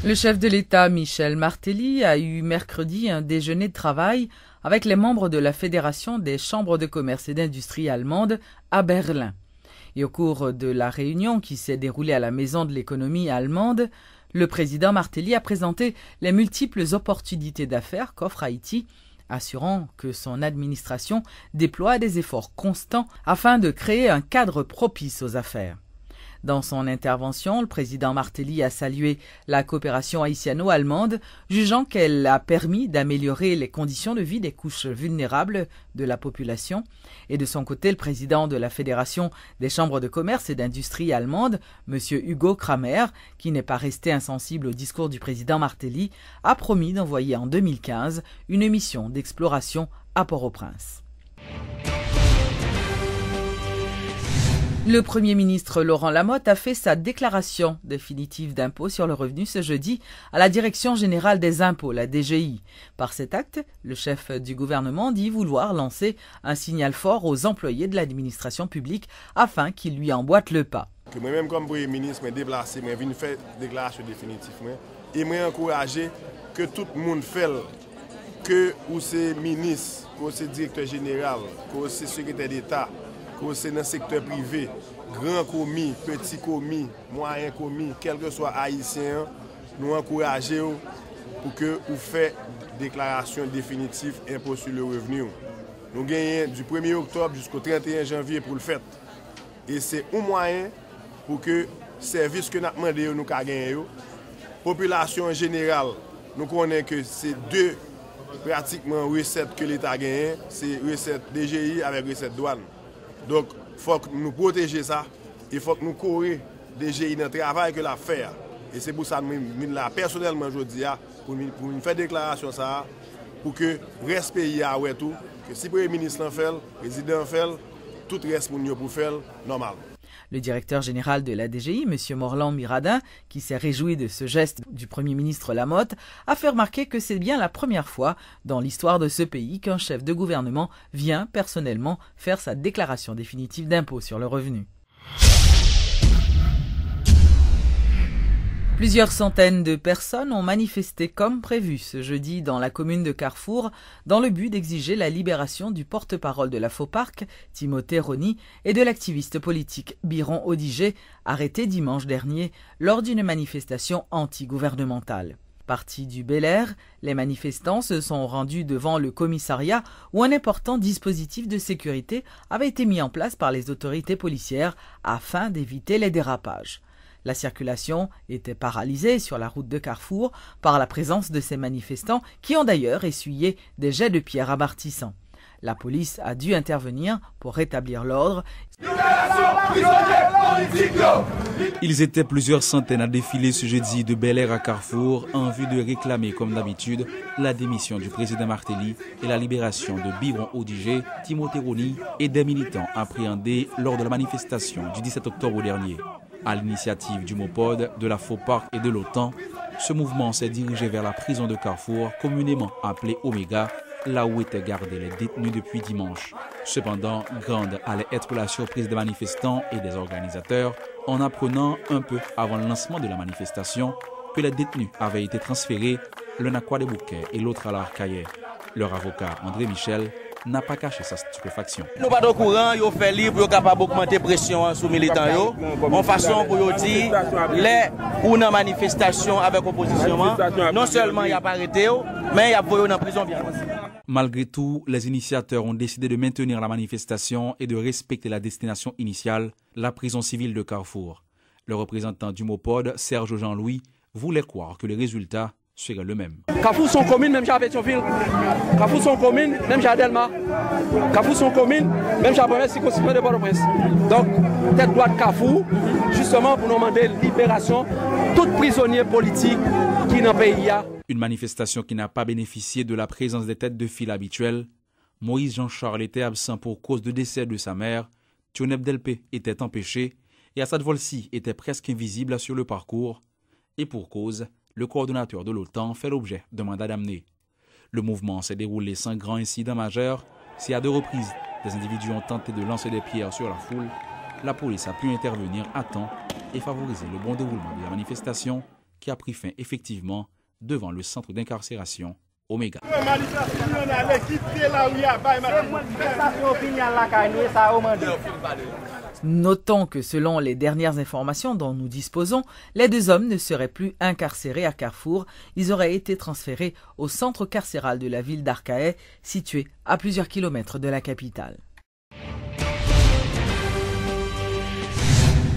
Le chef de l'État, Michel Martelly, a eu mercredi un déjeuner de travail avec les membres de la Fédération des chambres de commerce et d'industrie allemandes à Berlin. Et au cours de la réunion qui s'est déroulée à la Maison de l'économie allemande, le président Martelly a présenté les multiples opportunités d'affaires qu'offre Haïti, assurant que son administration déploie des efforts constants afin de créer un cadre propice aux affaires. Dans son intervention, le président Martelly a salué la coopération haïtiano-allemande, jugeant qu'elle a permis d'améliorer les conditions de vie des couches vulnérables de la population. Et de son côté, le président de la Fédération des chambres de commerce et d'industrie allemande, M. Hugo Kramer, qui n'est pas resté insensible au discours du président Martelly, a promis d'envoyer en 2015 une mission d'exploration à Port-au-Prince. Le Premier ministre Laurent Lamotte a fait sa déclaration définitive d'impôt sur le revenu ce jeudi à la Direction générale des impôts, la DGI. Par cet acte, le chef du gouvernement dit vouloir lancer un signal fort aux employés de l'administration publique afin qu'ils lui emboîtent le pas. Moi-même comme Premier ministre, je me déplace, je viens faire une déclaration définitive. Et je encourage que tout le monde fasse, que ou c'est ministre, que c'est directeur général, que c'est secrétaire d'État, que c'est dans le secteur privé, grand commis, petit commis, moyen commis, quel que soit haïtien, nous encourageons pour que vous fassiez déclaration définitive impôt sur le revenu. Nous gagnons du 1er octobre jusqu'au 31 janvier pour le faire. Et c'est un moyen pour que le service que nous avons demandé, nous gagnons. La population en général, nous connaissons que c'est deux pratiquement recettes que l'État gagne, c'est recette DGI avec recette douane. Donc, il faut que nous protéger ça. Il faut que nous courions DGI dans le travail que la faire. Et c'est pour ça que nous, personnellement, je dis, pour nous faire déclaration ça, pour que le reste pays a tout, que si le Premier ministre en fait, le président en fait, tout reste pour nous pour faire normal. Le directeur général de la DGI, M. Morland Miradin, qui s'est réjoui de ce geste du Premier ministre Lamotte, a fait remarquer que c'est bien la première fois dans l'histoire de ce pays qu'un chef de gouvernement vient personnellement faire sa déclaration définitive d'impôt sur le revenu. Plusieurs centaines de personnes ont manifesté comme prévu ce jeudi dans la commune de Carrefour dans le but d'exiger la libération du porte-parole de la FOPARC, Timothée Rony, et de l'activiste politique Byron Odigé, arrêté dimanche dernier lors d'une manifestation anti-gouvernementale. Partis du Bel-Air, les manifestants se sont rendus devant le commissariat où un important dispositif de sécurité avait été mis en place par les autorités policières afin d'éviter les dérapages. La circulation était paralysée sur la route de Carrefour par la présence de ces manifestants qui ont d'ailleurs essuyé des jets de pierre amartissants. La police a dû intervenir pour rétablir l'ordre. Ils étaient plusieurs centaines à défiler ce jeudi de Bel-Air à Carrefour en vue de réclamer, comme d'habitude, la démission du président Martelly et la libération de Byron Odigé, Timothée Rony et des militants appréhendés lors de la manifestation du 17 octobre dernier. À l'initiative du MOPOD, de la FOPARC et de l'OTAN, ce mouvement s'est dirigé vers la prison de Carrefour, communément appelée Oméga, là où étaient gardés les détenus depuis dimanche. Cependant, grande allait être la surprise des manifestants et des organisateurs en apprenant un peu avant le lancement de la manifestation que les détenus avaient été transférés, l'un à Croix-des-Bouquets et l'autre à l'Arcaillé. Leur avocat, André Michel, n'a pas caché sa stupéfaction. Nous pas au courant, ils ont fait libre, ils sont capables d'augmenter la pression sur les militants. En façon pour dire, les ou dans manifestation avec l'opposition, non seulement il n'y a pas arrêté, mais il y a voyé en prison bien. Malgré tout, les initiateurs ont décidé de maintenir la manifestation et de respecter la destination initiale, la prison civile de Carrefour. Le représentant du MOPOD, Serge Jean-Louis, voulait croire que les résultats serait le même. Carrefour sont communes, même à Pétionville. Carrefour sont communes, même à Delma. Carrefour sont communes, même à la première circonscription de Port-au-Prince. Donc, tête droite Carrefour, justement pour nous demander libération tout prisonnier politique qui dans le pays a. Une manifestation qui n'a pas bénéficié de la présence des têtes de file habituelles. Moïse Jean-Charles était absent pour cause de décès de sa mère. Tioneb Delpé était empêché et Assad Volsi était presque invisible sur le parcours. Et pour cause, le coordonnateur de l'OTAN fait l'objet d'un mandat d'amener. Le mouvement s'est déroulé sans grand incident majeur. Si à 2 reprises, des individus ont tenté de lancer des pierres sur la foule, la police a pu intervenir à temps et favoriser le bon déroulement de la manifestation qui a pris fin effectivement devant le centre d'incarcération Omega. Notons que selon les dernières informations dont nous disposons, les 2 hommes ne seraient plus incarcérés à Carrefour, ils auraient été transférés au centre carcéral de la ville d'Arcahaie, situé à plusieurs kilomètres de la capitale.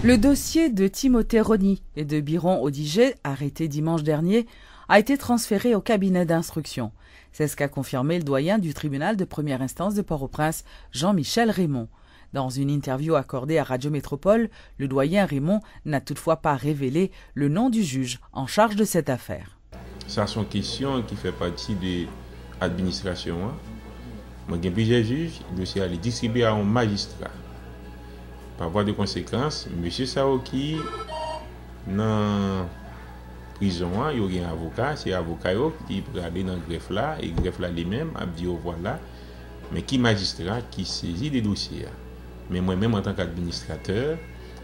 Le dossier de Timothée Rony et de Biron Odigé, arrêté dimanche dernier, a été transféré au cabinet d'instruction. C'est ce qu'a confirmé le doyen du tribunal de première instance de Port-au-Prince, Jean-Michel Raymond. Dans une interview accordée à Radio Métropole, le doyen Raymond n'a toutefois pas révélé le nom du juge en charge de cette affaire. Ça, c'est une question qui fait partie de l'administration. Moi, j'ai plusieurs juges, le dossier est distribué à un magistrat. Par voie de conséquence, M. Saoki, dans prison, il y a un avocat, c'est l'avocat qui peut aller dans le greffe là, et le greffe là lui-même a dit voilà, mais qui magistrat qui saisit des dossiers. Mais moi-même, en tant qu'administrateur,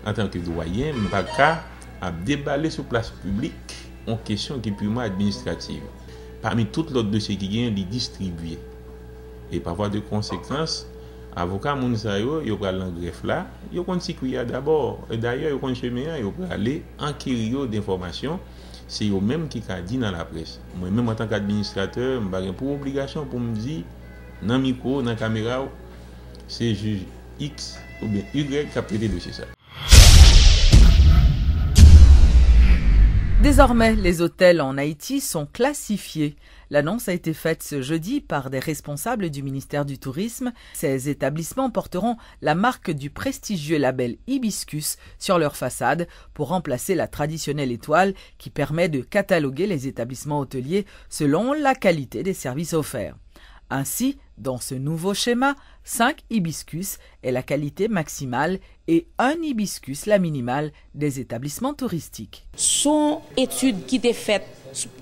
en tant que doyen, je ne peux pas déballer sur place publique en question qui est purement administrative. Parmi tous les autres dossiers qui viennent, les distribuer. Et par voie de conséquence, avocat Mounsayo, il va aller dans le greffe là, il va s'y d'abord. Et d'ailleurs, il va chemin, il va aller enquérir d'informations. C'est eux-mêmes qui a dit dans la presse. Moi-même, en tant qu'administrateur, je n'ai pas obligation pour me dire, dans le micro, dans la caméra, c'est juge X ou bien Y qui a prêté dossier ça. Désormais, les hôtels en Haïti sont classifiés. L'annonce a été faite ce jeudi par des responsables du ministère du Tourisme. Ces établissements porteront la marque du prestigieux label Hibiscus sur leur façade pour remplacer la traditionnelle étoile qui permet de cataloguer les établissements hôteliers selon la qualité des services offerts. Ainsi, dans ce nouveau schéma, 5 hibiscus est la qualité maximale et 1 hibiscus la minimale des établissements touristiques. Son étude qui était faite,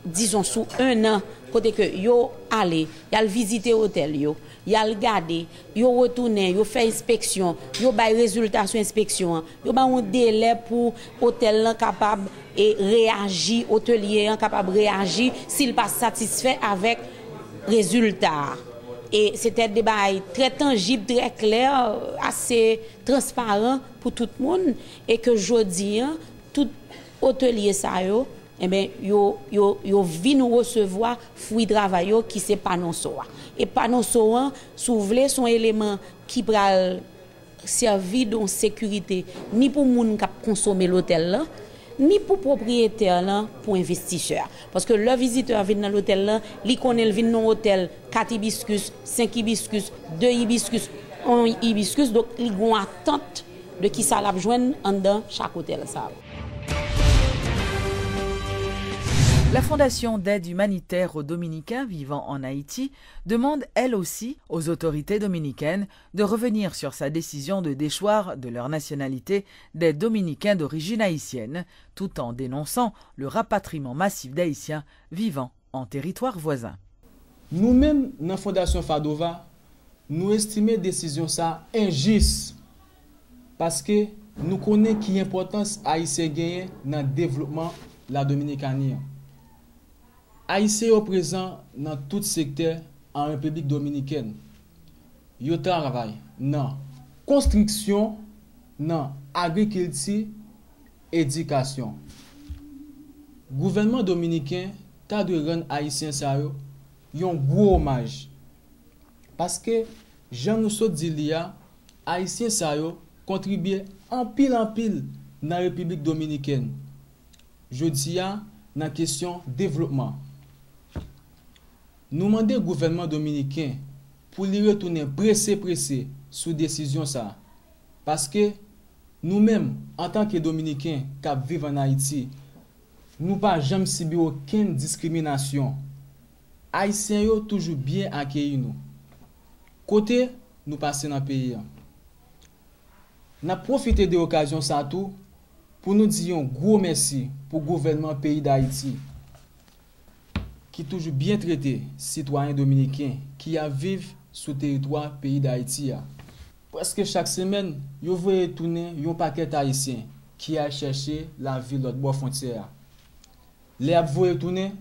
disons, sous 1 an, côté que yo allé, y a visité l'hôtel, yo y a regardé, yo retourné, yo fait inspection, yo bay résultat sur inspection, yo ba un délai pour hôtel capable et réagir, hôtelier capable réagir s'il pas satisfait avec résultat. Et c'était des bails très tangibles, très clairs, assez transparents pour tout le monde. Et que je dis, tout hôtelier ça yo, eh ben yo vient nous recevoir fruit travail qui c'est panneau soa. Et panneau soa, souvle son élément qui pral servir de sécurité ni pour moun qui consommer l'hôtel là, ni pour propriétaire là, pour investisseur. Parce que le visiteur vient dans l'hôtel là, il connaît le vient dans l'hôtel 4 hibiscus, 5 hibiscus, 2 hibiscus, 1 hibiscus, donc il y a une attente de qui ça l'a joindre dans chaque hôtel ça. La Fondation d'aide humanitaire aux Dominicains vivant en Haïti demande elle aussi aux autorités dominicaines de revenir sur sa décision de déchoir de leur nationalité des Dominicains d'origine haïtienne, tout en dénonçant le rapatriement massif d'Haïtiens vivant en territoire voisin. Nous-mêmes, dans la Fondation Fadova, nous estimons décision ça injuste parce que nous connaissons qui importance Haïtien gagne dans le développement de la Dominicanie. Haïtiens sont présents dans tout secteur en République dominicaine. Ils travaillent dans la construction, dans l'agriculture, éducation. Le gouvernement dominicain a de rendre Haïtiens un gros hommage. Parce que, Jean Rousseau dit, Haïtiens contribuent en pile dans la République dominicaine. Je dis dans la question développement. Nous demandons au gouvernement dominicain pour lui retourner pressé sous décision ça. Parce que nous-mêmes, en tant que Dominicains qui vivent en Haïti, nous pas jamais subi aucune discrimination. Haïtiens sont toujours bien accueillis nous. Côté, nous passons dans le pays. Nous avons profité de l'occasion ça tout pour nous dire un gros merci pour le gouvernement pays d'Haïti qui toujours bien traité citoyens dominicains qui vivent sur le territoire pays d'Haïti. Presque chaque semaine, vous voyez tourner un paquet haïtien qui a cherché la vie de l'autre bord frontière. les ap voye tourner,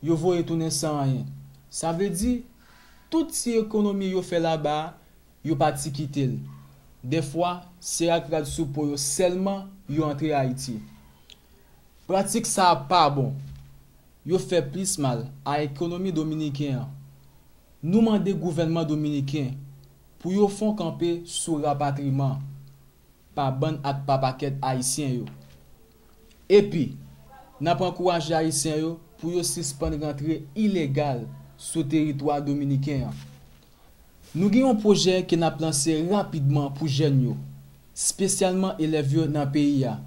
yo voye tourner sans rien. Ça veut dire toute si économie yo fait là-bas, yo pas ti quitter. Des fois, c'est à sous pour yo seulement yo entrer à Haïti. Pratique ça pas bon. Yo fait plus mal à l'économie dominicaine. Nous demandons gouvernement dominicain pour yo font camper sur rapatriement par ban ak pa paquet haïtien yo. Et puis, n'a pas encouragé haïtien yo pour yo suspendre rentrer illégal sur territoire dominicain. Nous avons un projet qui n'a lancé rapidement pour jeunes yo, spécialement élèves yo dans pays ya.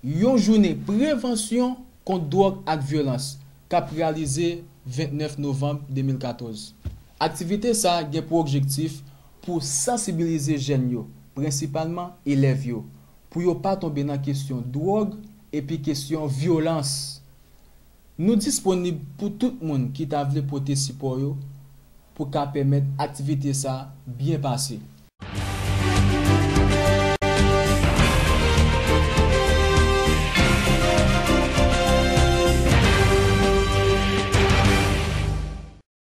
Yon journée prévention contre drogue et violence qu'a réalisé 29 novembre 2014. Activité ça a pour objectif pour sensibiliser jeunes yo, principalement élèves yo, pour yo pas tomber dans question drogue et puis question violence. Nous disponibles pour tout le monde qui t'a voulu porter support yo pour qu'à permettre activité ça bien passer.